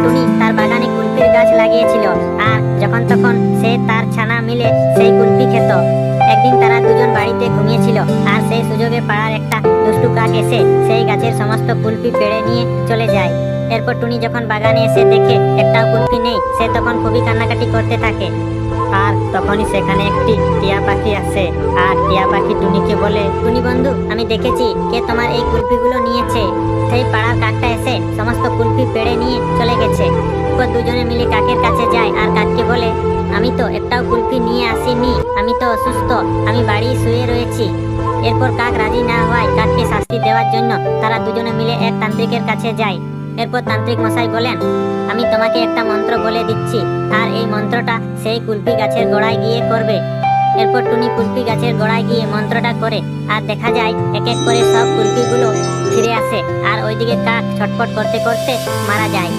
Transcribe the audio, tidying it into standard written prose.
টুনি তার বাগানে কুলফির গাছ লাগিয়েছিল, আর যখন তখন সে তার ছানা মিলে সেই কুলফি খেত। একদিন তারা দুজন বাড়িতে ঘুমিয়েছিল, আর সেই সুযোগে পাড়ার একটা দুষ্টু কাক এসে সেই গাছের সমস্ত কুলফি পেড়ে নিয়ে চলে যায়। এরপর টুনি যখন বাগানে এসে দেখে একটাও কুলফি নেই, সে তখন খুবই কান্নাকাটি করতে থাকে। আর তখনই সেখানে একটি টিয়া পাখি আসে, আর টিয়া পাখি টুনিকে বলে, টুনি বন্ধু, আমি দেখেছি কে তোমার এই কুলফিগুলো নিয়েছে। সেই পাড়ার কাকটা এসে সমস্ত কুলফি পেড়ে নিয়ে চলে গেছে। এরপর দুজনে মিলে কাকের কাছে যায় আর কাককে বলে, আমি তো একটাও কুলফি নিয়ে আসিনি, আমি তো অসুস্থ, আমি বাড়ি শুয়ে রয়েছি। এরপর কাক রাজি না হওয়ায় কাককে শাস্তি দেওয়ার জন্য তারা দুজনে মিলে এক তান্ত্রিকের কাছে যায়। এরপর তান্ত্রিক মশাই বলেন, আমি তোমাকে একটা মন্ত্র বলে দিচ্ছি, আর এই মন্ত্রটা সেই কুলফি গাছের গোড়ায় গিয়ে করবে। এরপর টুনি কুলফি গাছের গোড়ায় গিয়ে মন্ত্রটা করে, আর দেখা যায় এক এক করে সব কুলফিগুলো ফিরে আসে, আর ওইদিকে কাক ছটফট করতে করতে মারা যায়।